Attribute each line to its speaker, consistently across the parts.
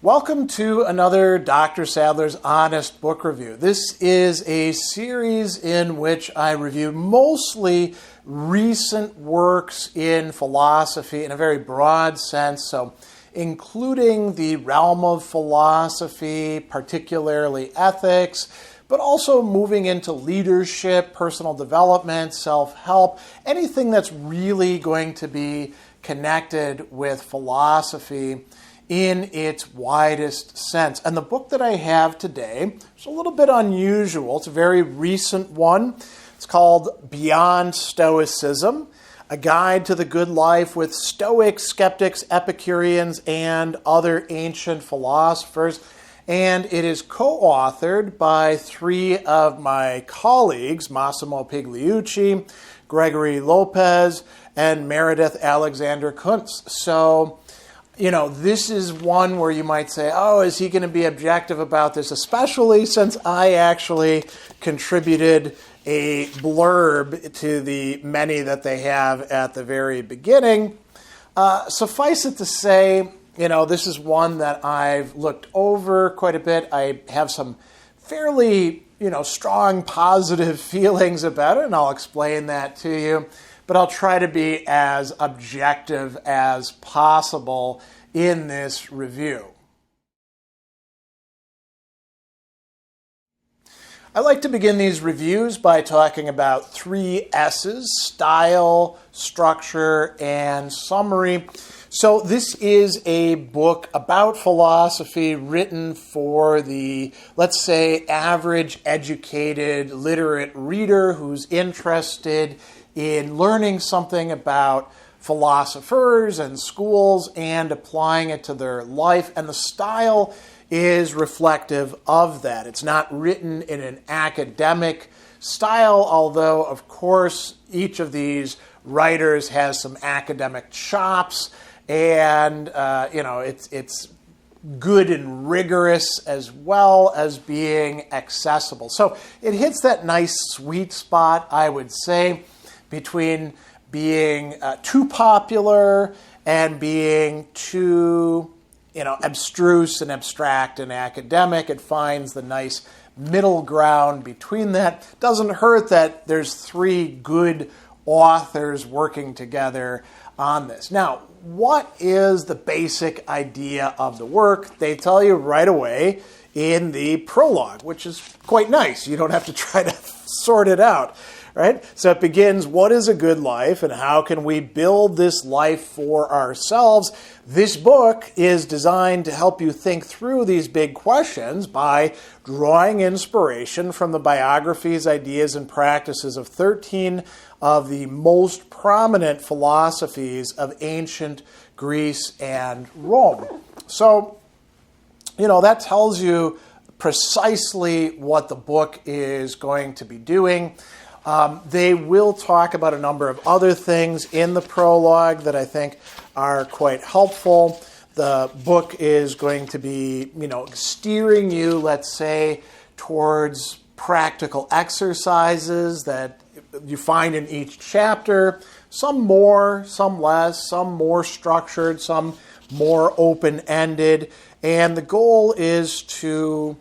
Speaker 1: Welcome to another Dr. Sadler's Honest Book Review. This is a series in which I review mostly recent works in philosophy in a very broad sense, so including the realm of philosophy, particularly ethics, but also moving into leadership, personal development, self-help, anything that's really going to be connected with philosophy in its widest sense. And the book that I have today is a little bit unusual. It's a very recent one. It's called Beyond Stoicism, A Guide to the Good Life with Stoics, Skeptics, Epicureans, and Other Ancient Philosophers. And it is co-authored by three of my colleagues, Massimo Pigliucci, Gregory Lopez, and Meredith Alexander Kunz. So, this is one where you might say, oh, is he going to be objective about this? Especially since I actually contributed a blurb to the many that they have at the very beginning. Suffice it to say, this is one that I've looked over quite a bit. I have some fairly, strong positive feelings about it, and I'll explain that to you. But I'll try to be as objective as possible in this review. I like to begin these reviews by talking about three S's: style, structure, and summary. So this is a book about philosophy written for the, let's say, average educated, literate reader who's interested in learning something about philosophers and schools and applying it to their life. And the style is reflective of that. It's not written in an academic style, although, of course, each of these writers has some academic chops, and it's good and rigorous as well as being accessible. So it hits that nice sweet spot, I would say, between being too popular and being too, abstruse and abstract and academic. It finds the nice middle ground between that. Doesn't hurt that there's three good authors working together on this. Now, what is the basic idea of the work? They tell you right away in the prologue, which is quite nice. You don't have to try to sort it out. Right? So it begins, what is a good life and how can we build this life for ourselves? This book is designed to help you think through these big questions by drawing inspiration from the biographies, ideas, and practices of 13 of the most prominent philosophies of ancient Greece and Rome. So, that tells you precisely what the book is going to be doing. They will talk about a number of other things in the prologue that I think are quite helpful. The book is going to be, steering you, let's say, towards practical exercises that you find in each chapter. Some more, some less, some more structured, some more open-ended. And the goal is to,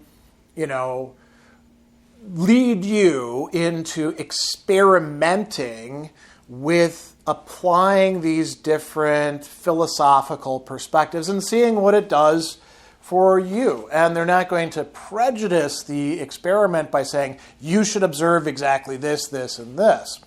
Speaker 1: lead you into experimenting with applying these different philosophical perspectives and seeing what it does for you. And they're not going to prejudice the experiment by saying, you should observe exactly this, this, and this.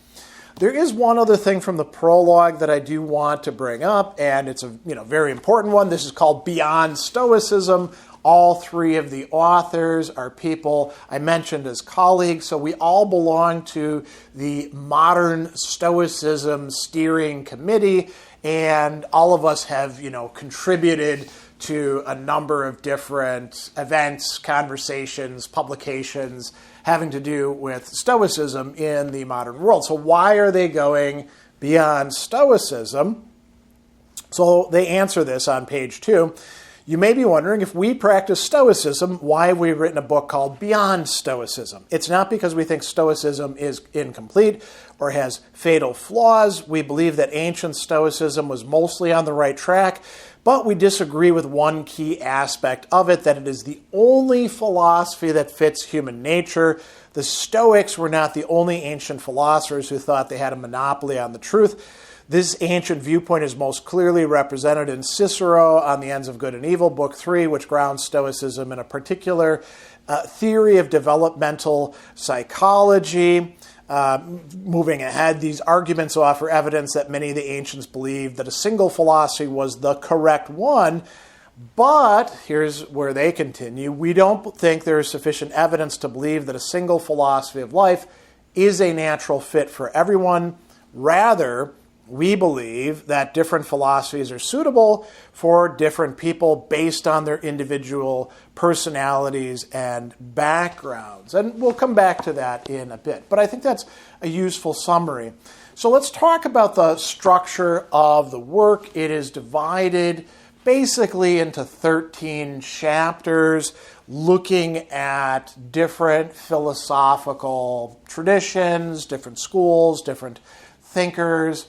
Speaker 1: There is one other thing from the prologue that I do want to bring up, and it's a very important one. This is called Beyond Stoicism. All three of the authors are people I mentioned as colleagues, so we all belong to the Modern Stoicism Steering Committee, and all of us have, contributed to a number of different events, conversations, publications having to do with Stoicism in the modern world. So why are they going beyond Stoicism? So they answer this on page 2. You may be wondering, if we practice Stoicism, why have we written a book called Beyond Stoicism? It's not because we think Stoicism is incomplete or has fatal flaws. We believe that ancient Stoicism was mostly on the right track, but we disagree with one key aspect of it, that it is the only philosophy that fits human nature. The Stoics were not the only ancient philosophers who thought they had a monopoly on the truth. This ancient viewpoint is most clearly represented in Cicero on the Ends of Good and Evil, Book 3, which grounds Stoicism in a particular theory of developmental psychology. Moving ahead, these arguments offer evidence that many of the ancients believed that a single philosophy was the correct one. But here's where they continue. We don't think there is sufficient evidence to believe that a single philosophy of life is a natural fit for everyone. Rather, we believe that different philosophies are suitable for different people based on their individual personalities and backgrounds. And we'll come back to that in a bit. But I think that's a useful summary. So let's talk about the structure of the work. It is divided basically into 13 chapters, looking at different philosophical traditions, different schools, different thinkers.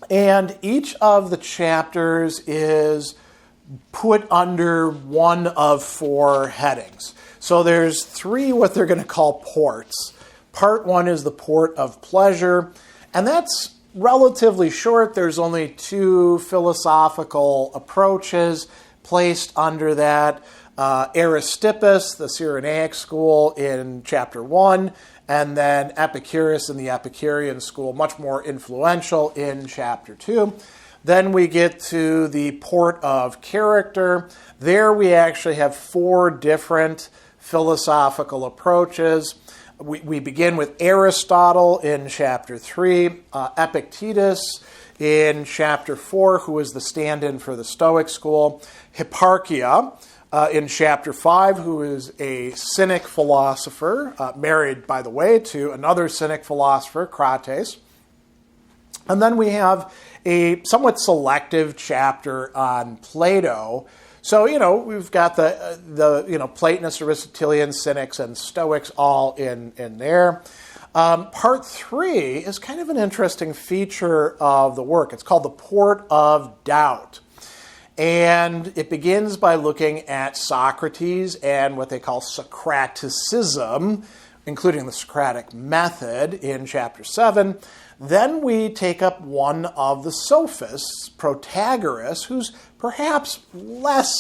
Speaker 1: And each of the chapters is put under one of 4 headings. So there's 3 what they're going to call ports. Part 1 is the port of pleasure, and that's relatively short. There's only 2 philosophical approaches placed under that. Aristippus, the Cyrenaic school, in chapter 1, and then Epicurus in the Epicurean school, much more influential, in chapter 2. Then we get to the port of character. There we actually have 4 different philosophical approaches. We begin with Aristotle in chapter 3, Epictetus in chapter 4, who is the stand-in for the Stoic school, Hipparchia in chapter 5, who is a Cynic philosopher, married, by the way, to another Cynic philosopher, Crates. And then we have a somewhat selective chapter on Plato. So, we've got the Platonists, Aristotelians, Cynics, and Stoics all in there. Part 3 is kind of an interesting feature of the work. It's called the Port of Doubt. And it begins by looking at Socrates and what they call Socraticism, including the Socratic method in chapter 7. Then we take up one of the sophists, Protagoras, who's perhaps less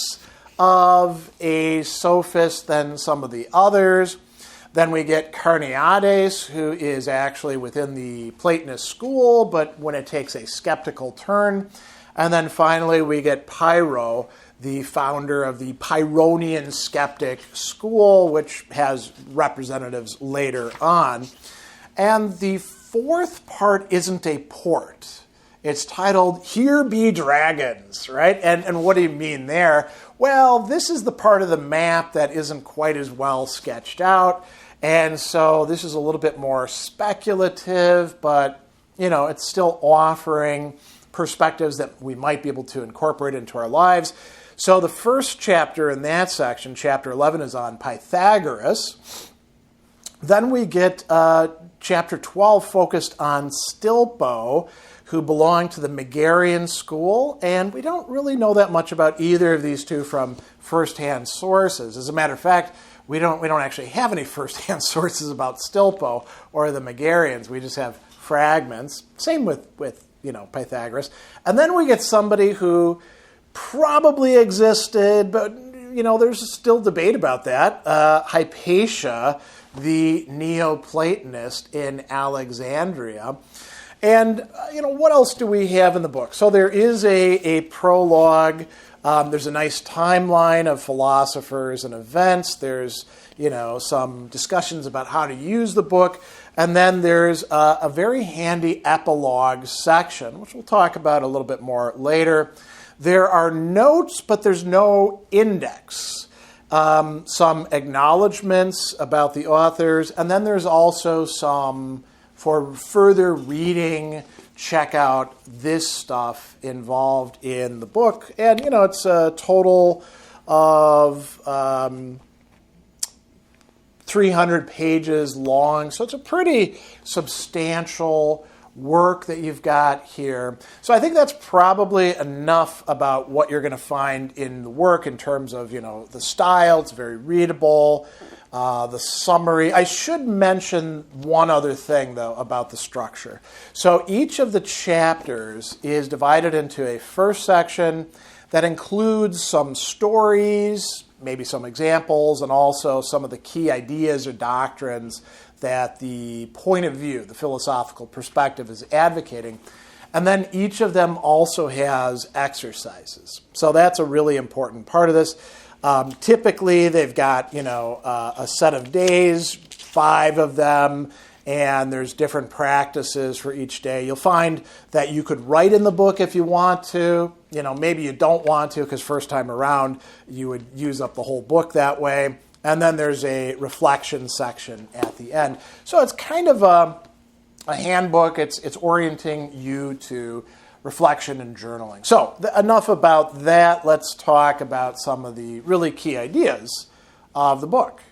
Speaker 1: of a sophist than some of the others. Then we get Carneades, who is actually within the Platonist school, but when it takes a skeptical turn. And then finally we get Pyrrho, the founder of the Pyrrhonian skeptic school, which has representatives later on. And the 4th part isn't a port. It's titled, Here Be Dragons, right? And what do you mean there? Well, this is the part of the map that isn't quite as well sketched out. And so this is a little bit more speculative, but, it's still offering perspectives that we might be able to incorporate into our lives. So the first chapter in that section, chapter 11, is on Pythagoras. Then we get chapter 12 focused on Stilpo, who belonged to the Megarian school, and we don't really know that much about either of these two from firsthand sources. As a matter of fact, we don't actually have any firsthand sources about Stilpo or the Megarians. We just have fragments. Same with Pythagoras. And then we get somebody who probably existed, but there's still debate about that. Hypatia, the Neoplatonist in Alexandria. And, what else do we have in the book? So there is a prologue. There's a nice timeline of philosophers and events. There's, some discussions about how to use the book. And then there's a very handy epilogue section, which we'll talk about a little bit more later. There are notes, but there's no index. Some acknowledgments about the authors, and then there's also some, for further reading, check out this stuff involved in the book. And, it's a total of 300 pages long, so it's a pretty substantial work that you've got here. So I think that's probably enough about what you're going to find in the work in terms of, the style. It's very readable. The summary. I should mention one other thing, though, about the structure. So each of the chapters is divided into a first section that includes some stories, maybe some examples, and also some of the key ideas or doctrines that the point of view, the philosophical perspective, is advocating. And then each of them also has exercises. So that's a really important part of this. Typically, they've got, a set of days, 5 of them, and there's different practices for each day. You'll find that you could write in the book if you want to. Maybe you don't want to because first time around you would use up the whole book that way. And then there's a reflection section at the end. So it's kind of a handbook. It's orienting you to reflection and journaling. So enough about that. Let's talk about some of the really key ideas of the book.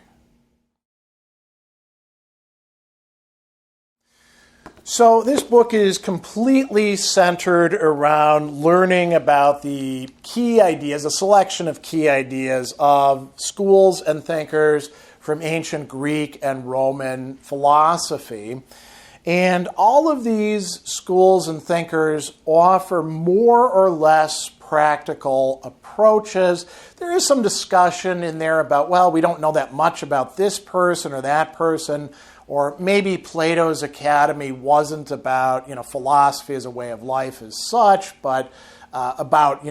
Speaker 1: So this book is completely centered around learning about the key ideas, a selection of key ideas of schools and thinkers from ancient Greek and Roman philosophy. And all of these schools and thinkers offer more or less practical approaches. There is some discussion in there about, well, we don't know that much about this person or that person, or maybe Plato's Academy wasn't about, philosophy as a way of life as such, but about,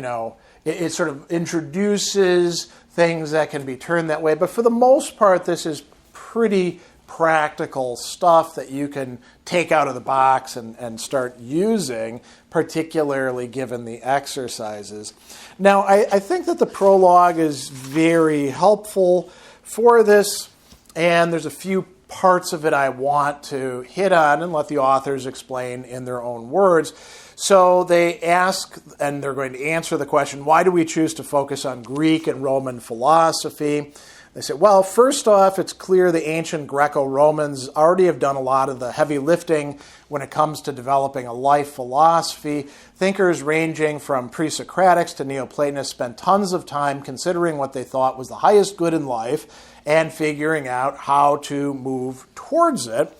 Speaker 1: it sort of introduces things that can be turned that way. But for the most part, this is pretty practical stuff that you can take out of the box and start using, particularly given the exercises. Now, I think that the prologue is very helpful for this, and there's a few parts of it I want to hit on and let the authors explain in their own words. So they ask, and they're going to answer the question, why do we choose to focus on Greek and Roman philosophy? They say, well, first off, it's clear the ancient Greco-Romans already have done a lot of the heavy lifting when it comes to developing a life philosophy. Thinkers ranging from pre-Socratics to Neoplatonists spent tons of time considering what they thought was the highest good in life and figuring out how to move towards it.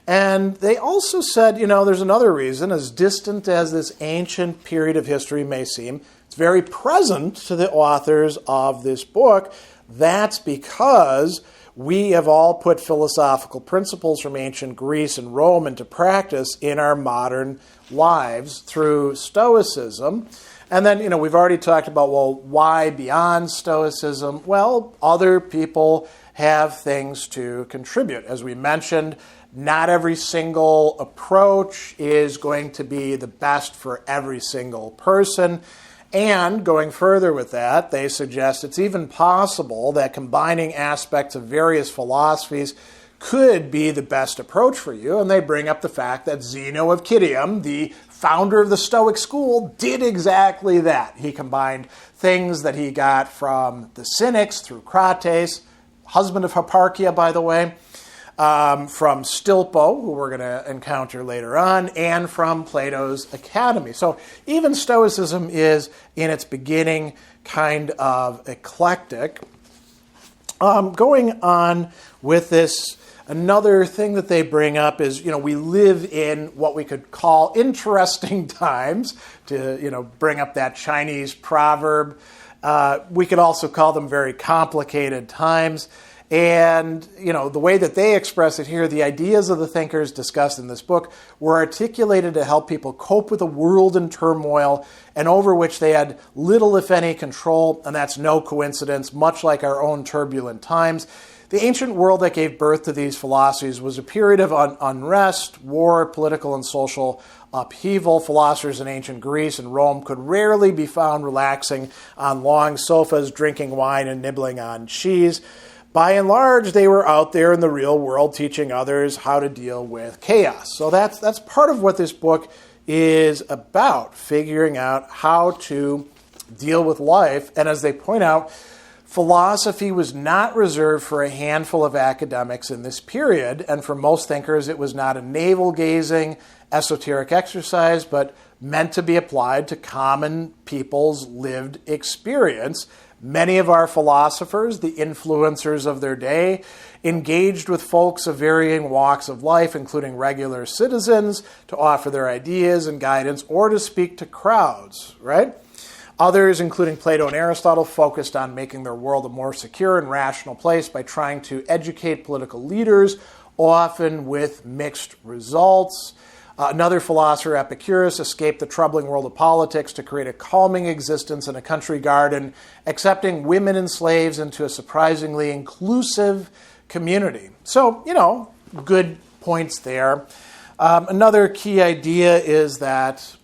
Speaker 1: And they also said, there's another reason, as distant as this ancient period of history may seem, it's very present to the authors of this book. That's because we have all put philosophical principles from ancient Greece and Rome into practice in our modern lives through Stoicism. And then, we've already talked about, well, why beyond Stoicism? Well, other people have things to contribute. As we mentioned, not every single approach is going to be the best for every single person. And going further with that, they suggest it's even possible that combining aspects of various philosophies could be the best approach for you. And they bring up the fact that Zeno of Citium, the founder of the Stoic school, did exactly that. He combined things that he got from the Cynics through Crates, husband of Hipparchia, by the way, from Stilpo, who we're going to encounter later on, and from Plato's Academy. So even Stoicism is, in its beginning, kind of eclectic. Going on with this, another thing that they bring up is, we live in what we could call interesting times, to, bring up that Chinese proverb. We could also call them very complicated times. And, the way that they express it here, the ideas of the thinkers discussed in this book were articulated to help people cope with a world in turmoil and over which they had little, if any, control. And that's no coincidence, much like our own turbulent times. The ancient world that gave birth to these philosophies was a period of unrest, war, political and social upheaval. Philosophers in ancient Greece and Rome could rarely be found relaxing on long sofas, drinking wine and nibbling on cheese. By and large, they were out there in the real world teaching others how to deal with chaos. So that's part of what this book is about figuring out how to deal with life. And as they point out, philosophy was not reserved for a handful of academics in this period, and for most thinkers it was not a navel-gazing, esoteric exercise, but meant to be applied to common people's lived experience. Many of our philosophers, the influencers of their day, engaged with folks of varying walks of life, including regular citizens, to offer their ideas and guidance or to speak to crowds, right? Others, including Plato and Aristotle, focused on making their world a more secure and rational place by trying to educate political leaders, often with mixed results. Another philosopher, Epicurus, escaped the troubling world of politics to create a calming existence in a country garden, accepting women and slaves into a surprisingly inclusive community. So, good points there. Another key idea is that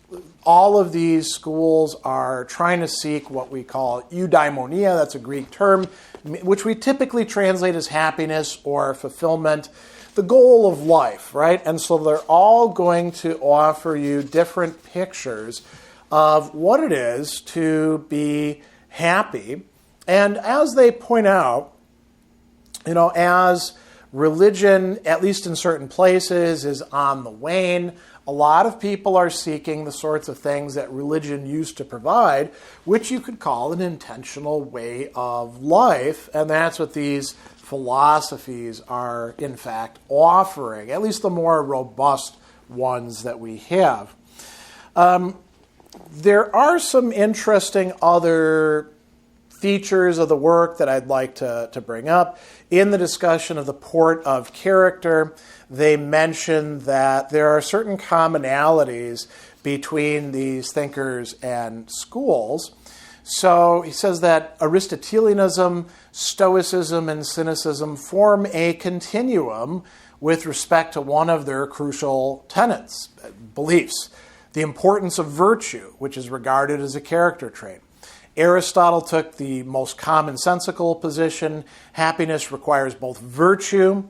Speaker 1: all of these schools are trying to seek what we call eudaimonia. That's a Greek term, which we typically translate as happiness or fulfillment, the goal of life, right? And so they're all going to offer you different pictures of what it is to be happy. And as they point out, as religion, at least in certain places, is on the wane, a lot of people are seeking the sorts of things that religion used to provide, which you could call an intentional way of life. And that's what these philosophies are, in fact, offering, at least the more robust ones that we have. There are some interesting other features of the work that I'd like to bring up. In the discussion of the port of character, they mention that there are certain commonalities between these thinkers and schools. So he says that Aristotelianism, Stoicism, and Cynicism form a continuum with respect to one of their crucial tenets, beliefs, the importance of virtue, which is regarded as a character trait. Aristotle took the most commonsensical position. Happiness requires both virtue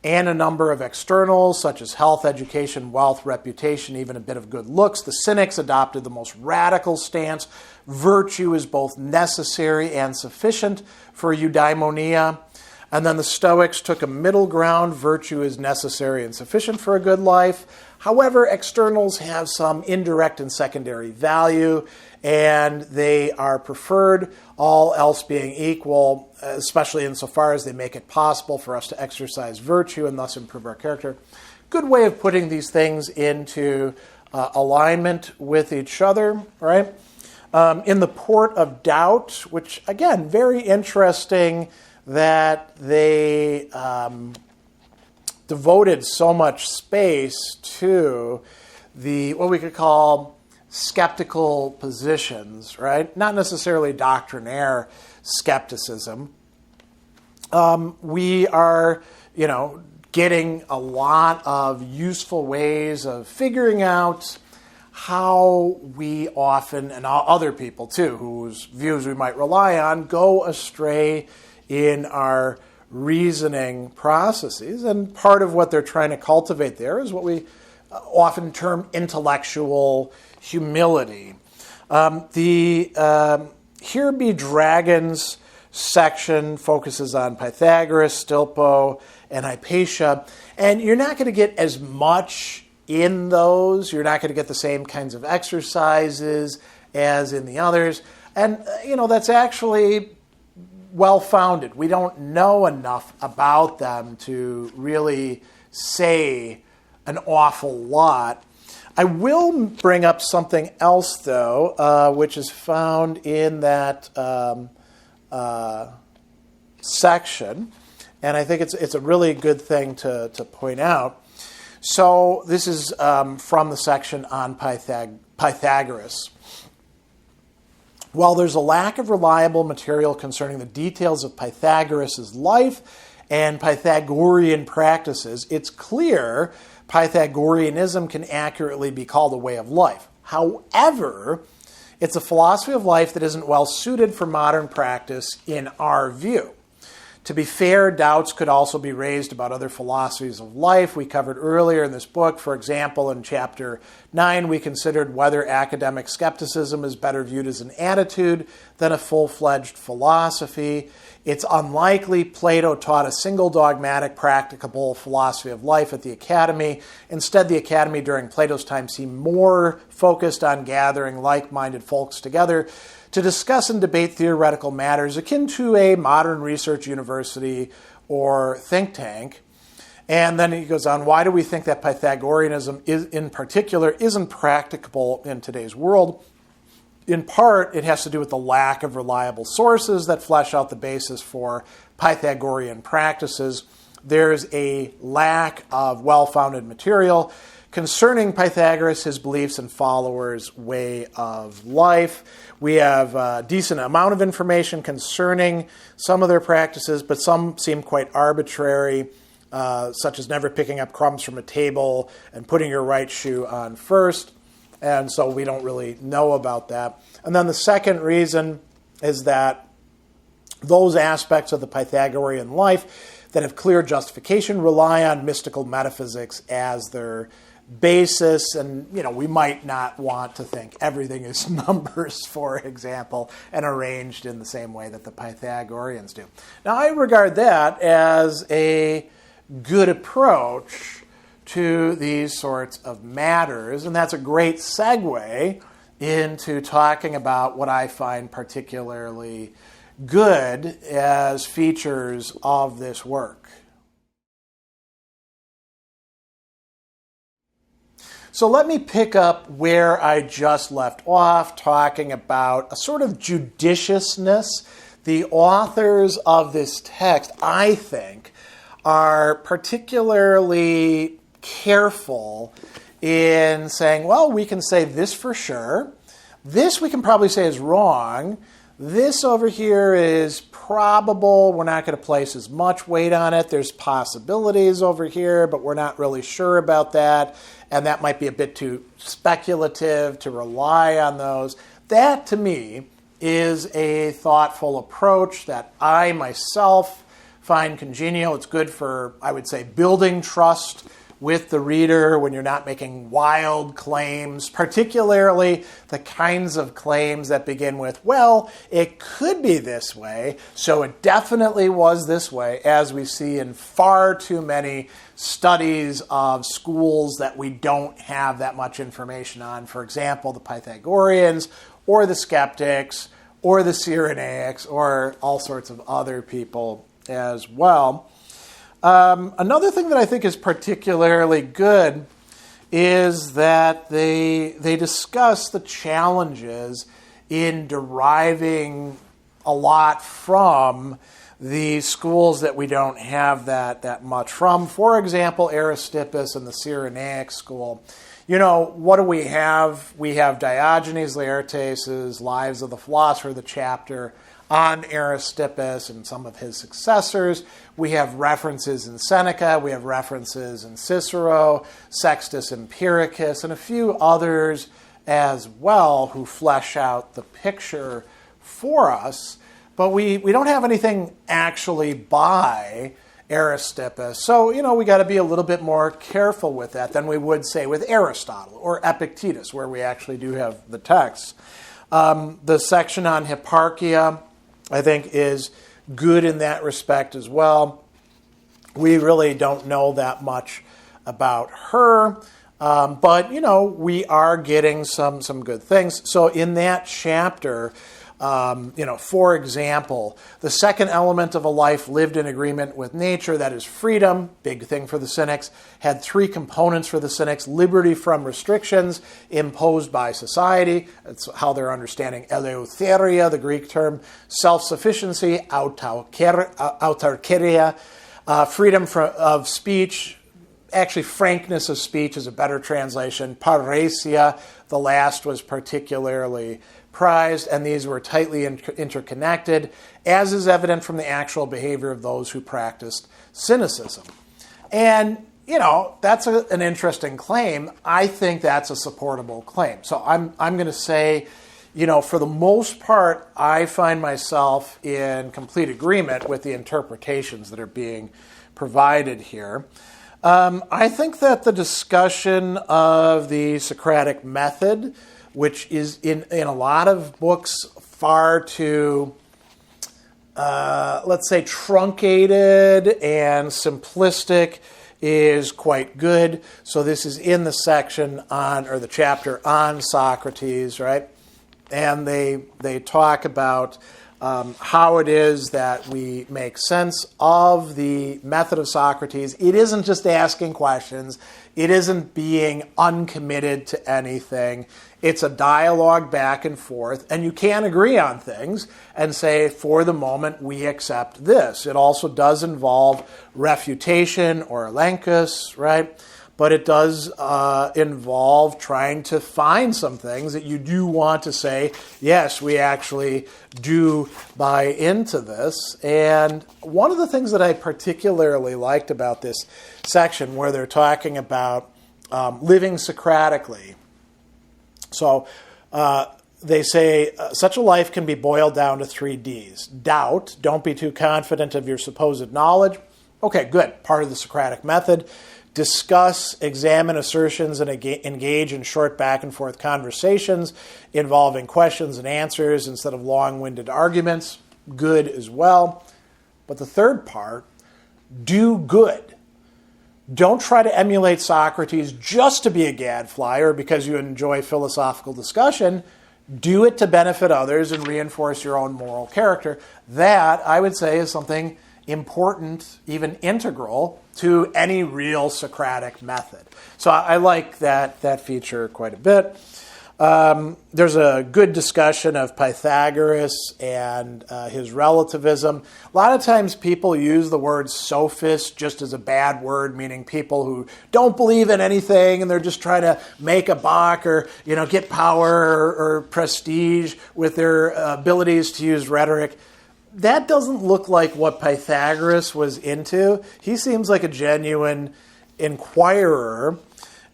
Speaker 1: and a number of externals, such as health, education, wealth, reputation, even a bit of good looks. The Cynics adopted the most radical stance. Virtue is both necessary and sufficient for eudaimonia. And then the Stoics took a middle ground. Virtue is necessary and sufficient for a good life. However, externals have some indirect and secondary value, and they are preferred, all else being equal, especially insofar as they make it possible for us to exercise virtue and thus improve our character. Good way of putting these things into alignment with each other, right? In the port of doubt, which, again, very interesting that they devoted so much space to the what we could call skeptical positions, right? Not necessarily doctrinaire skepticism. We are, getting a lot of useful ways of figuring out how we often, and other people too, whose views we might rely on, go astray in our reasoning processes. And part of what they're trying to cultivate there is what we often term intellectual humility. The Here Be Dragons section focuses on Pythagoras, Stilpo, and Hypatia. And you're not going to get as much in those. You're not going to get the same kinds of exercises as in the others. And, that's actually well-founded. We don't know enough about them to really say an awful lot. I will bring up something else, though, which is found in that section, and I think it's a really good thing to point out. So this is from the section on Pythagoras. While there's a lack of reliable material concerning the details of Pythagoras' life and Pythagorean practices, it's clear Pythagoreanism can accurately be called a way of life. However, it's a philosophy of life that isn't well suited for modern practice in our view. To be fair, doubts could also be raised about other philosophies of life. We covered earlier in this book, for example, in chapter 9, we considered whether academic skepticism is better viewed as an attitude than a full-fledged philosophy. It's unlikely Plato taught a single dogmatic, practicable philosophy of life at the academy. Instead, the academy during Plato's time seemed more focused on gathering like-minded folks together to discuss and debate theoretical matters akin to a modern research university or think tank. And then he goes on, why do we think that Pythagoreanism in particular isn't practicable in today's world? In part, it has to do with the lack of reliable sources that flesh out the basis for Pythagorean practices. There's a lack of well-founded material concerning Pythagoras, his beliefs, and followers' way of life. We have a decent amount of information concerning some of their practices, but some seem quite arbitrary, such as never picking up crumbs from a table and putting your right shoe on first. And so we don't really know about that. And then the second reason is that those aspects of the Pythagorean life that have clear justification rely on mystical metaphysics as their basis. And, we might not want to think everything is numbers, for example, and arranged in the same way that the Pythagoreans do. Now, I regard that as a good approach to these sorts of matters, and that's a great segue into talking about what I find particularly good as features of this work. So let me pick up where I just left off, talking about a sort of judiciousness. The authors of this text, I think, are particularly careful in saying, well, we can say this for sure. This we can probably say is wrong. This over here is probable. We're not going to place as much weight on it. There's possibilities over here, but we're not really sure about that. And that might be a bit too speculative to rely on those. That, to me, is a thoughtful approach that I myself find congenial. It's good for, I would say, building trust with the reader when you're not making wild claims, particularly the kinds of claims that begin with, well, it could be this way, so it definitely was this way, as we see in far too many studies of schools that we don't have that much information on. For example, the Pythagoreans or the Skeptics or the Cyrenaics or all sorts of other people as well. Another thing that I think is particularly good is that they discuss the challenges in deriving a lot from the schools that we don't have that much from. For example, Aristippus and the Cyrenaic school. What do we have? We have Diogenes Laertes' Lives of the Philosopher, the chapter on Aristippus and some of his successors. We have references in Seneca, we have references in Cicero, Sextus Empiricus, and a few others as well who flesh out the picture for us. But we don't have anything actually by Aristippus. So, we got to be a little bit more careful with that than we would say with Aristotle or Epictetus, where we actually do have the texts. The section on Hipparchia, I think, is good in that respect as well. We really don't know that much about her, but, we are getting some good things. So in that chapter, for example, the second element of a life lived in agreement with nature, that is freedom, big thing for the Cynics, had three components for the Cynics: liberty from restrictions imposed by society, that's how they're understanding eleutheria, the Greek term, self-sufficiency, autarkeria, freedom of speech. Actually, frankness of speech is a better translation. Parrhesia, the last, was particularly prized, and these were tightly interconnected, as is evident from the actual behavior of those who practiced cynicism. And, that's an interesting claim. I think that's a supportable claim. So I'm going to say, for the most part, I find myself in complete agreement with the interpretations that are being provided here. I think that the discussion of the Socratic method, which is in a lot of books far too, let's say, truncated and simplistic, is quite good. So this is in the section on, or the chapter on Socrates, right? And they talk about how it is that we make sense of the method of Socrates. It isn't just asking questions. It isn't being uncommitted to anything. It's a dialogue back and forth, and you can agree on things and say, for the moment, we accept this. It also does involve refutation or elenchus, right? But it does involve trying to find some things that you do want to say, yes, we actually do buy into this. And one of the things that I particularly liked about this section, where they're talking about living Socratically. So they say, such a life can be boiled down to 3 Ds. Doubt, don't be too confident of your supposed knowledge. Okay, good, part of the Socratic method. Discuss, examine assertions, and engage in short back and forth conversations involving questions and answers instead of long-winded arguments. Good as well. But the third part, do good. Don't try to emulate Socrates just to be a gadfly or because you enjoy philosophical discussion. Do it to benefit others and reinforce your own moral character. That, I would say, is something important, even integral, to any real Socratic method. So I like that feature quite a bit. There's a good discussion of Pythagoras and his relativism. A lot of times people use the word sophist just as a bad word, meaning people who don't believe in anything and they're just trying to make a buck or get power or prestige with their abilities to use rhetoric. That doesn't look like what Pythagoras was into. He seems like a genuine inquirer,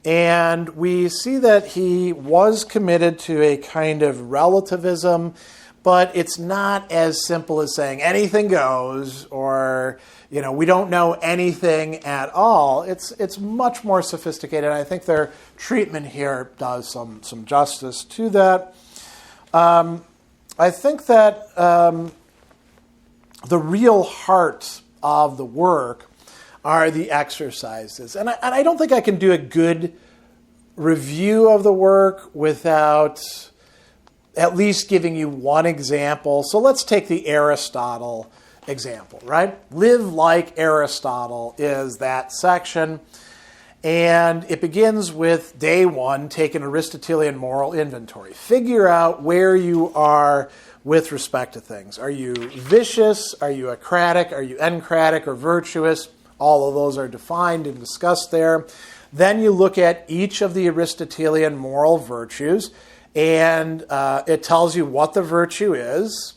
Speaker 1: and we see that he was committed to a kind of relativism, but it's not as simple as saying anything goes or we don't know anything at all. It's much more sophisticated, and I think their treatment here does some justice to that. I think that the real heart of the work are the exercises. And I don't think I can do a good review of the work without at least giving you one example. So let's take the Aristotle example, right? Live like Aristotle is that section. And it begins with day 1, take an Aristotelian moral inventory. Figure out where you are with respect to things. Are you vicious? Are you acratic? Are you encratic or virtuous? All of those are defined and discussed there. Then you look at each of the Aristotelian moral virtues, and it tells you what the virtue is,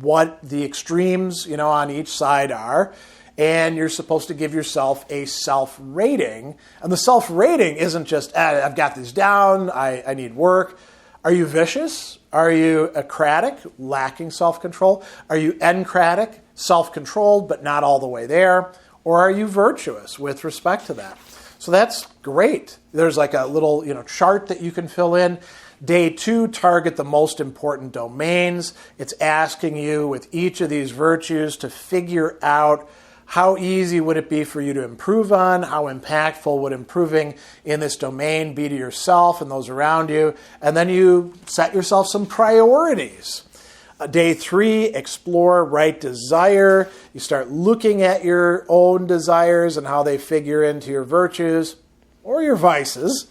Speaker 1: what the extremes, on each side are, and you're supposed to give yourself a self-rating. And the self-rating isn't just, I've got this down, I need work. Are you vicious? Are you acratic, lacking self-control? Are you encratic, self-controlled, but not all the way there? Or are you virtuous with respect to that? So that's great. There's like a little chart that you can fill in. Day 2, target the most important domains. It's asking you with each of these virtues to figure out how easy would it be for you to improve on? How impactful would improving in this domain be to yourself and those around you? And then you set yourself some priorities. Day 3, explore right desire. You start looking at your own desires and how they figure into your virtues or your vices.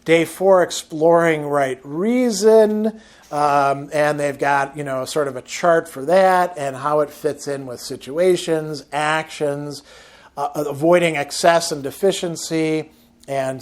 Speaker 1: Day 4, exploring right reason. And they've got, sort of a chart for that and how it fits in with situations, actions, avoiding excess and deficiency, and,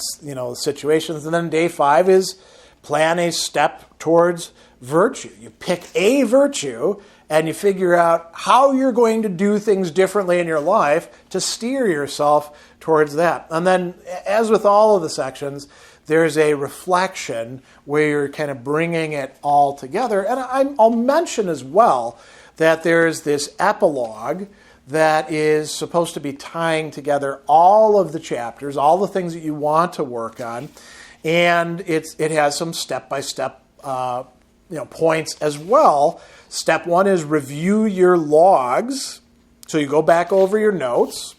Speaker 1: situations. And then day 5 is plan a step towards virtue. You pick a virtue and you figure out how you're going to do things differently in your life to steer yourself towards that. And then, as with all of the sections, there's a reflection where you're kind of bringing it all together. And I'll mention as well that there's this epilogue that is supposed to be tying together all of the chapters, all the things that you want to work on, and it has some step-by-step points as well. Step 1 is review your logs. So you go back over your notes.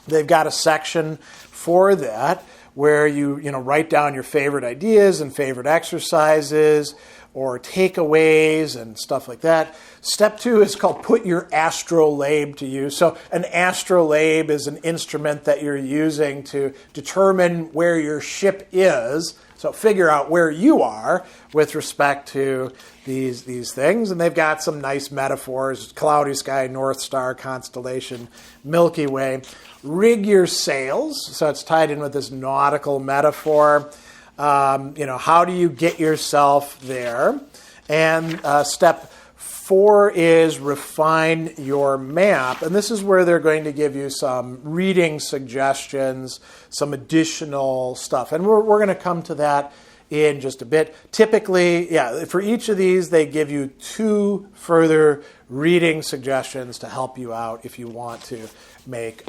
Speaker 1: They've got a section for that where you write down your favorite ideas and favorite exercises or takeaways and stuff like that. Step 2 is called put your astrolabe to use. So an astrolabe is an instrument that you're using to determine where your ship is. So figure out where you are with respect to these things. And they've got some nice metaphors: cloudy sky, North Star, constellation, Milky Way. Rig your sails. So it's tied in with this nautical metaphor. How do you get yourself there? And step 4 is refine your map. And this is where they're going to give you some reading suggestions, some additional stuff. And we're going to come to that in just a bit. Typically, for each of these, they give you 2 further reading suggestions to help you out if you want to make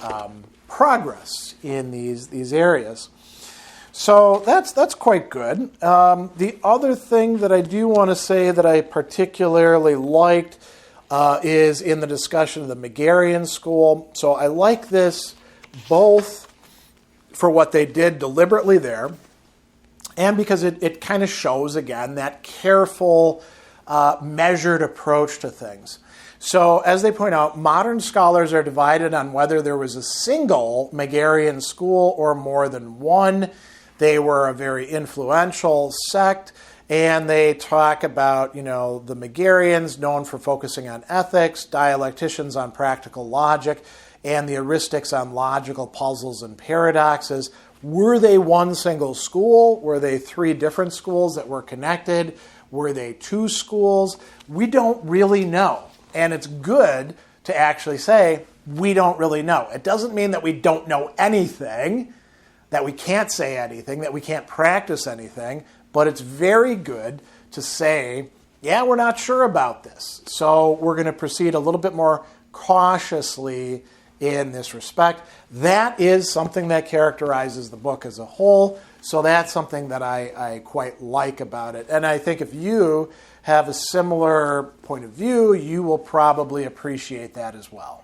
Speaker 1: progress in these areas. So that's quite good. The other thing that I do want to say that I particularly liked is in the discussion of the Megarian school. So I like this both for what they did deliberately there and because it kind of shows, again, that careful, measured approach to things. So as they point out, modern scholars are divided on whether there was a single Megarian school or more than one. They were a very influential sect, and they talk about, the Megarians, known for focusing on ethics, dialecticians on practical logic, and the heuristics on logical puzzles and paradoxes. Were they one single school? Were they 3 different schools that were connected? Were they 2 schools? We don't really know. And it's good to actually say, we don't really know. It doesn't mean that we don't know anything, that we can't say anything, that we can't practice anything, but it's very good to say, we're not sure about this. So we're going to proceed a little bit more cautiously in this respect. That is something that characterizes the book as a whole, so that's something that I quite like about it. And I think if you have a similar point of view, you will probably appreciate that as well.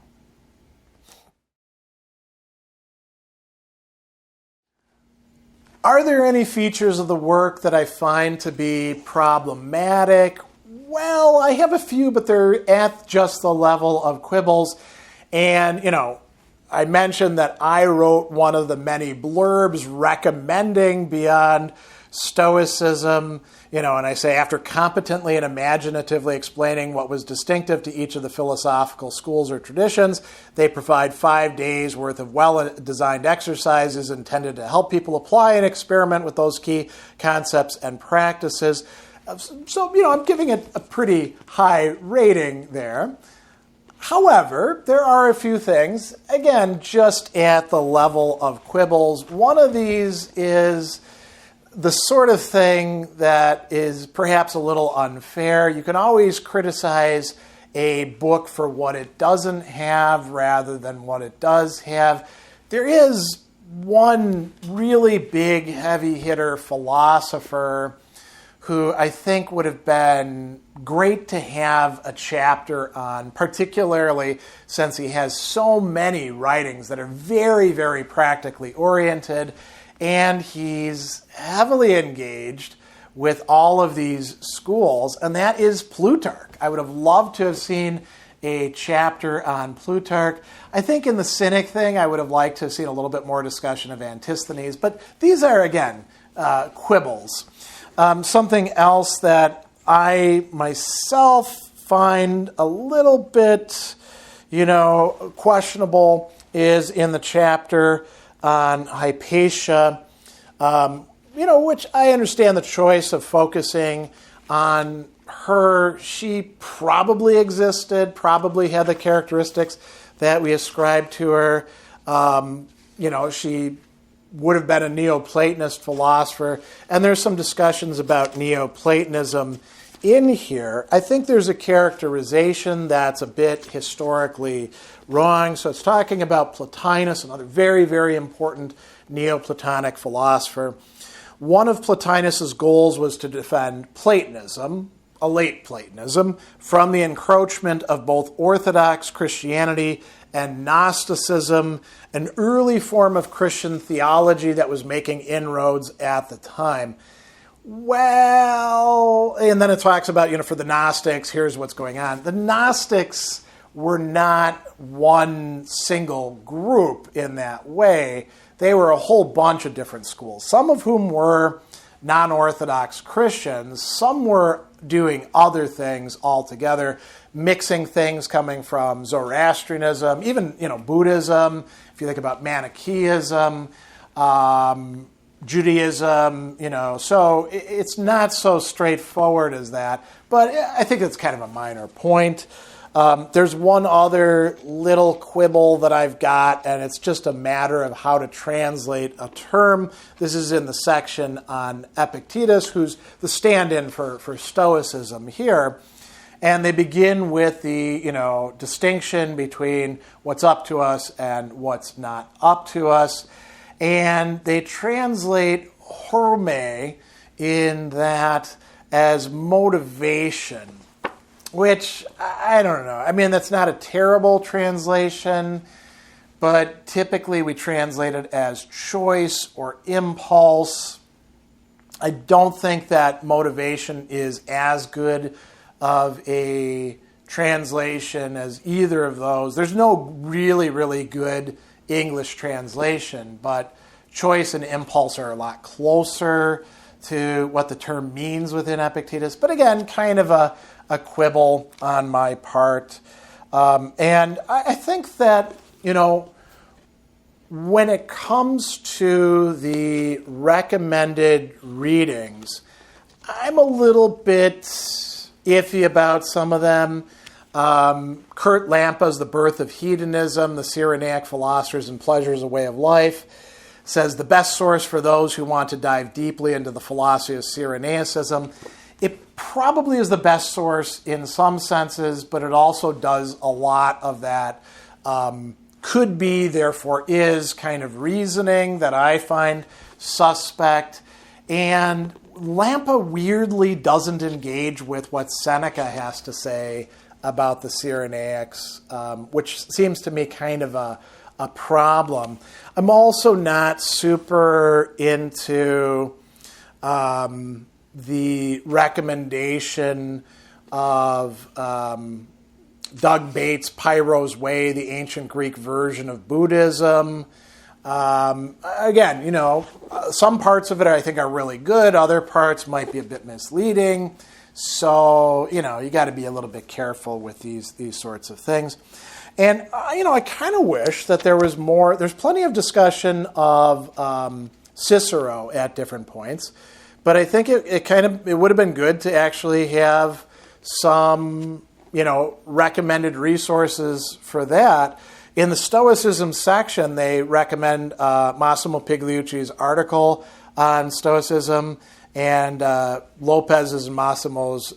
Speaker 1: Are there any features of the work that I find to be problematic? Well, I have a few, but they're at just the level of quibbles. And, I mentioned that I wrote one of the many blurbs recommending Beyond Stoicism, and I say, after competently and imaginatively explaining what was distinctive to each of the philosophical schools or traditions, they provide 5 days worth of well-designed exercises intended to help people apply and experiment with those key concepts and practices. So, I'm giving it a pretty high rating there. However, there are a few things, again, just at the level of quibbles. One of these is the sort of thing that is perhaps a little unfair. You can always criticize a book for what it doesn't have rather than what it does have. There is one really big, heavy-hitter philosopher who I think would have been great to have a chapter on, particularly since he has so many writings that are very, very practically oriented, and he's heavily engaged with all of these schools, and that is Plutarch. I would have loved to have seen a chapter on Plutarch. I think in the Cynic thing, I would have liked to have seen a little bit more discussion of Antisthenes, but these are, again, quibbles. Something else that I myself find a little bit, questionable is in the chapter on Hypatia, which I understand the choice of focusing on her. She probably existed, probably had the characteristics that we ascribe to her. She would have been a Neoplatonist philosopher, and there's some discussions about Neoplatonism in here. I think there's a characterization that's a bit historically wrong. So it's talking about Plotinus, another very, very important Neoplatonic philosopher. One of Plotinus's goals was to defend Platonism, a late Platonism, from the encroachment of both Orthodox Christianity and Gnosticism, an early form of Christian theology that was making inroads at the time. Well, and then it talks about, for the Gnostics, here's what's going on. The Gnostics were not one single group in that way. They were a whole bunch of different schools, some of whom were non-Orthodox Christians. Some were doing other things altogether, mixing things coming from Zoroastrianism, even, Buddhism, if you think about Manichaeism, Judaism, so it's not so straightforward as that, but I think it's kind of a minor point. There's one other little quibble that I've got, and it's just a matter of how to translate a term. This is in the section on Epictetus, who's the stand-in for Stoicism here. And they begin with the, distinction between what's up to us and what's not up to us. And they translate horme in that as motivation, which, I don't know. I mean, that's not a terrible translation, but typically we translate it as choice or impulse. I don't think that motivation is as good of a translation as either of those. There's no really, really good English translation, but choice and impulse are a lot closer to what the term means within Epictetus. But again, kind of a quibble on my part. And I think that, when it comes to the recommended readings, I'm a little bit iffy about some of them. Kurt Lampa's The Birth of Hedonism, The Cyrenaic Philosophers and Pleasures, a Way of Life, says the best source for those who want to dive deeply into the philosophy of Cyrenaicism. It probably is the best source in some senses, but it also does a lot of that could be, therefore is kind of reasoning that I find suspect. And Lampa weirdly doesn't engage with what Seneca has to say about the Cyrenaics, which seems to me kind of a problem. I'm also not super into the recommendation of Doug Bates' Pyrrho's Way, the ancient Greek version of Buddhism. Again, some parts of it I think are really good. Other parts might be a bit misleading. So, you got to be a little bit careful with these sorts of things. And, I kind of wish that there was more. There's plenty of discussion of Cicero at different points. But I think it would have been good to actually have some, recommended resources for that. In the Stoicism section, they recommend Massimo Pigliucci's article on Stoicism and Lopez's and Massimo's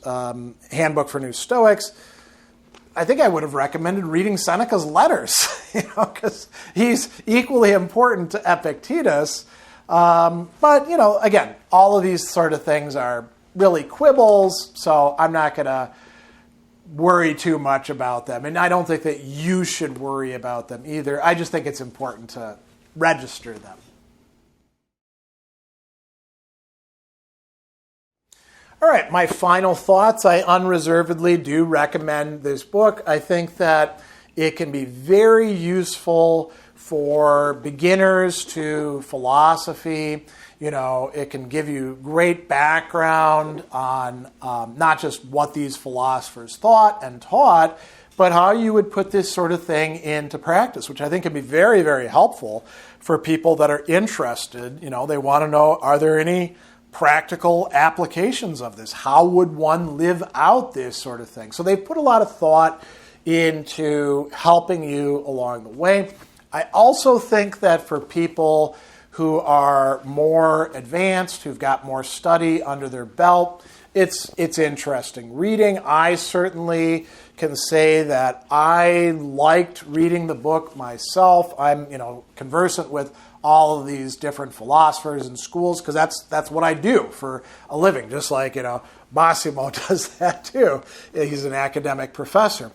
Speaker 1: Handbook for New Stoics. I think I would have recommended reading Seneca's letters, because he's equally important to Epictetus. But, again, all of these sort of things are really quibbles, so I'm not going to worry too much about them. And I don't think that you should worry about them either. I just think it's important to register them. All right, my final thoughts. I unreservedly do recommend this book. I think that it can be very useful for beginners to philosophy. It can give you great background on not just what these philosophers thought and taught, but how you would put this sort of thing into practice, which I think can be very, very helpful for people that are interested. They want to know, are there any practical applications of this? How would one live out this sort of thing? So they've put a lot of thought into helping you along the way. I also think that for people who are more advanced, who've got more study under their belt. It's interesting. Reading, I certainly can say that I liked reading the book myself. I'm, conversant with all of these different philosophers and schools because that's what I do for a living, just like, Massimo does that too. He's an academic professor.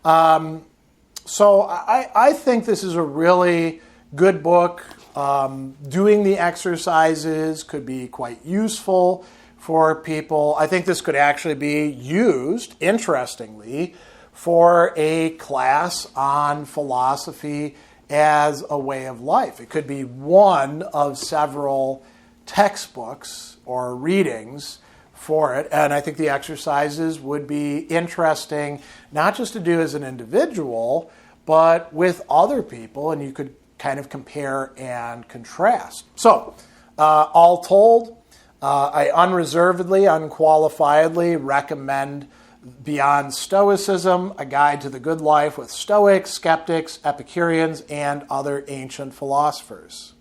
Speaker 1: So I think this is a really good book. Doing the exercises could be quite useful for people. I think this could actually be used, interestingly, for a class on philosophy as a way of life. It could be one of several textbooks or readings for it, and I think the exercises would be interesting, not just to do as an individual, but with other people, and you could kind of compare and contrast. So, all told, I unreservedly, unqualifiedly recommend Beyond Stoicism, A Guide to the Good Life with Stoics, Skeptics, Epicureans, and other ancient philosophers.